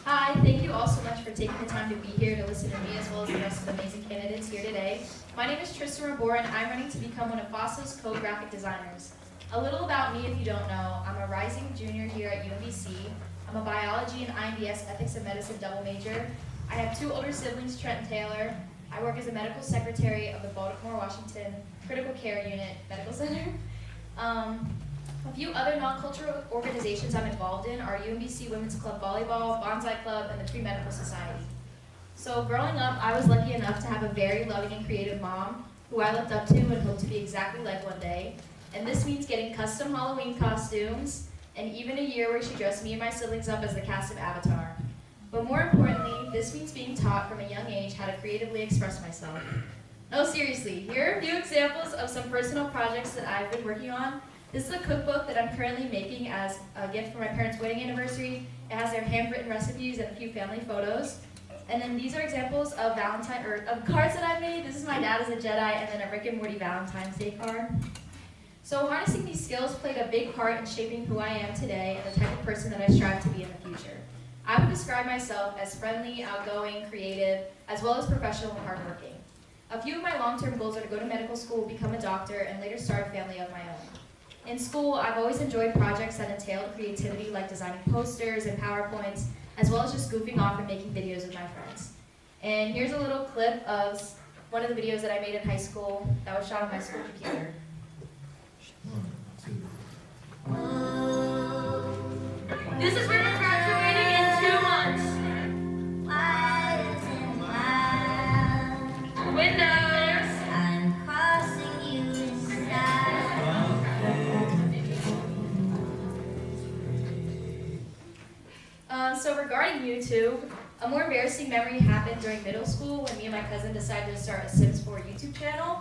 Hi, thank you all so much for taking the time to be here to listen to me as well as the rest of the amazing candidates here today. My name is Tristen Rabor and I'm running to become one of FOSSA's co-graphic designers. A little about me if you don't know, I'm a rising junior here at UMBC. I'm a biology and IMDS ethics and medicine double major. I have two older siblings, Trent and Taylor. I work as a medical secretary of the Baltimore, Washington Critical Care Unit Medical Center. A few other non-cultural organizations I'm involved in are UMBC Women's Club Volleyball, Bonsai Club, and the Pre-Medical Society. So growing up, I was lucky enough to have a very loving and creative mom who I looked up to and hope to be exactly like one day. And this means getting custom Halloween costumes and even a year where she dressed me and my siblings up as the cast of Avatar. But more importantly, this means being taught from a young age how to creatively express myself. No, seriously, here are a few examples of some personal projects that I've been working on. This is a cookbook that I'm currently making as a gift for my parents' wedding anniversary. It has their handwritten recipes and a few family photos. And then these are examples of of cards that I've made. This is my dad as a Jedi, and then a Rick and Morty Valentine's Day card. So harnessing these skills played a big part in shaping who I am today and the type of person that I strive to be in the future. I would describe myself as friendly, outgoing, creative, as well as professional and hardworking. A few of my long-term goals are to go to medical school, become a doctor, and later start a family of my own. In school, I've always enjoyed projects that entailed creativity like designing posters and PowerPoints, as well as just goofing off and making videos with my friends. And here's a little clip of one of the videos that I made in high school that was shot on my school computer. This is where we're graduating in 2 months. Windows. So regarding YouTube, a more embarrassing memory happened during middle school when me and my cousin decided to start a Sims 4 YouTube channel.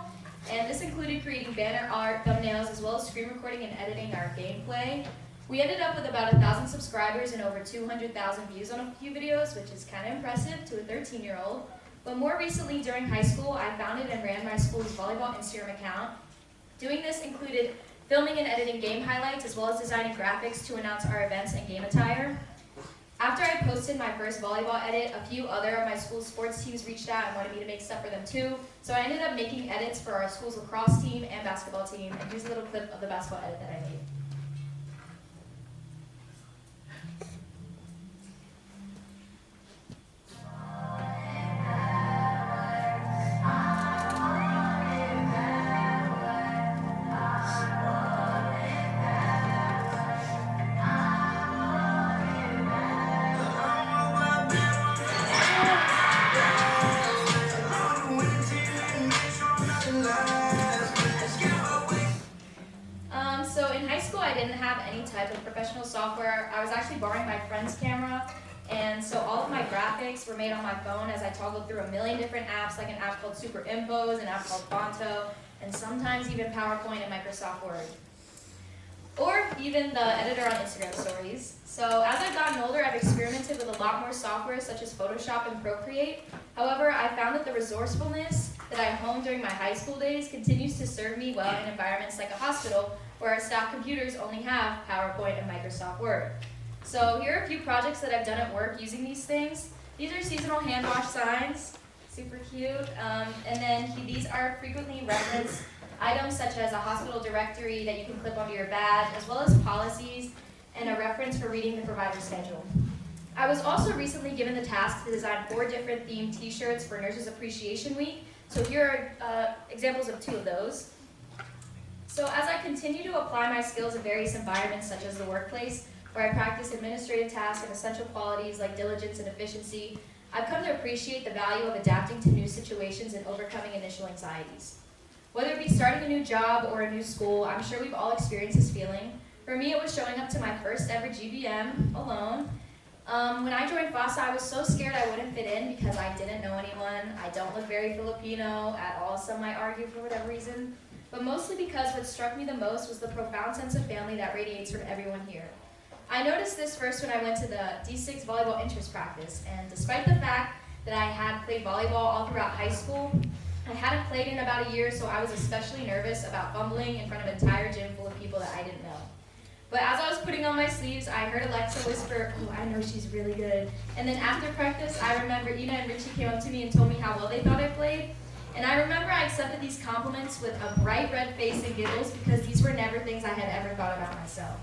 And this included creating banner art, thumbnails, as well as screen recording and editing our gameplay. We ended up with about 1,000 subscribers and over 200,000 views on a few videos, which is kind of impressive to a 13-year-old. But more recently, during high school, I founded and ran my school's volleyball Instagram account. Doing this included filming and editing game highlights, as well as designing graphics to announce our events and game attire. After I posted my first volleyball edit, a few other of my school's sports teams reached out and wanted me to make stuff for them too. So I ended up making edits for our school's lacrosse team and basketball team. And here's a little clip of the basketball edit that I made. So in high school, I didn't have any type of professional software. I was actually borrowing my friend's camera, and so all of my graphics were made on my phone as I toggled through a million different apps, like an app called Superimpose, an app called Fonto, and sometimes even PowerPoint and Microsoft Word. Or even the editor on Instagram stories. So as I've gotten older, I've experimented with a lot more software such as Photoshop and Procreate. However, I found that the resourcefulness that I honed during my high school days continues to serve me well in environments like a hospital where our staff computers only have PowerPoint and Microsoft Word. So here are a few projects that I've done at work using these things. These are seasonal hand wash signs, super cute. And then these are frequently referenced items such as a hospital directory that you can clip onto your badge, as well as policies and a reference for reading the provider schedule. I was also recently given the task to design 4 different themed t-shirts for Nurses Appreciation Week. So here are examples of 2 of those. So as I continue to apply my skills in various environments such as the workplace, where I practice administrative tasks and essential qualities like diligence and efficiency, I've come to appreciate the value of adapting to new situations and overcoming initial anxieties. Whether it be starting a new job or a new school, I'm sure we've all experienced this feeling. For me, it was showing up to my first ever GBM alone. When I joined FOSSA, I was so scared I wouldn't fit in because I didn't know anyone. I don't look very Filipino at all, some might argue for whatever reason. But mostly because what struck me the most was the profound sense of family that radiates from everyone here. I noticed this first when I went to the D6 volleyball interest practice, and despite the fact that I had played volleyball all throughout high school, I hadn't played in about a year, so I was especially nervous about fumbling in front of an entire gym full of people that I didn't know. But as I was putting on my sleeves, I heard Alexa whisper, "Oh, I know she's really good." And then after practice, I remember Ina and Richie came up to me and told me how well they thought I played. And I remember I accepted these compliments with a bright red face and giggles because these were never things I had ever thought about myself.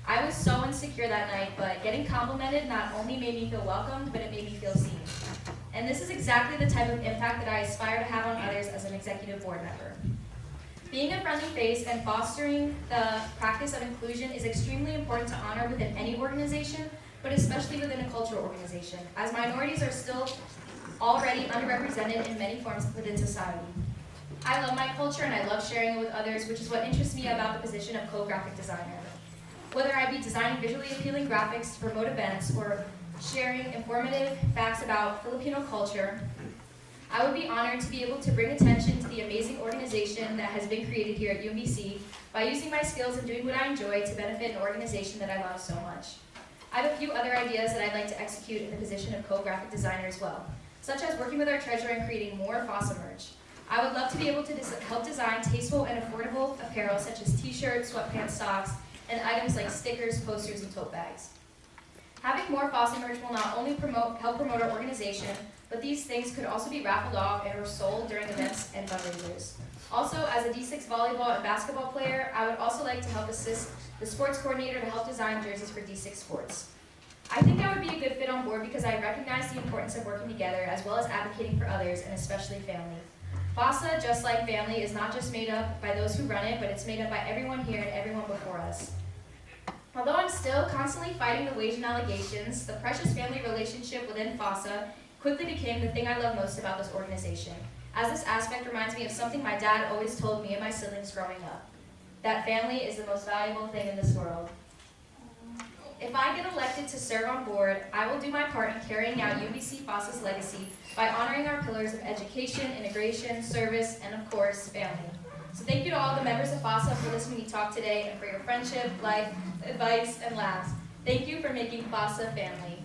I was so insecure that night, but getting complimented not only made me feel welcomed, but it made me feel seen. And this is exactly the type of impact that I aspire to have on others as an executive board member. Being a friendly face and fostering the practice of inclusion is extremely important to honor within any organization, but especially within a cultural organization, as minorities are still already underrepresented in many forms within society. I love my culture and I love sharing it with others, which is what interests me about the position of co-graphic designer. Whether I be designing visually appealing graphics to promote events or sharing informative facts about Filipino culture, I would be honored to be able to bring attention to the amazing organization that has been created here at UMBC by using my skills and doing what I enjoy to benefit an organization that I love so much. I have a few other ideas that I'd like to execute in the position of co-graphic designer as well, such as working with our treasurer and creating more FOSSA merch. I would love to be able to help design tasteful and affordable apparel such as t-shirts, sweatpants, socks, and items like stickers, posters, and tote bags. Having more FOSSA merch will not only help promote our organization, but these things could also be raffled off and or sold during events and fundraisers. Also, as a D6 volleyball and basketball player, I would also like to help assist the sports coordinator to help design jerseys for D6 sports. I think I would be a good fit on board because I recognize the importance of working together as well as advocating for others and especially family. FOSSA, just like family, is not just made up by those who run it, but it's made up by everyone here and everyone before us. Although I'm still constantly fighting the wage and allegations, the precious family relationship within FOSSA quickly became the thing I love most about this organization, as this aspect reminds me of something my dad always told me and my siblings growing up, that family is the most valuable thing in this world. If I get elected to serve on board, I will do my part in carrying out UBC FOSSA's legacy by honoring our pillars of education, integration, service, and of course, family. So thank you to all the members of FOSSA for listening to me talk today and for your friendship, life, advice, and laughs. Thank you for making FOSSA family.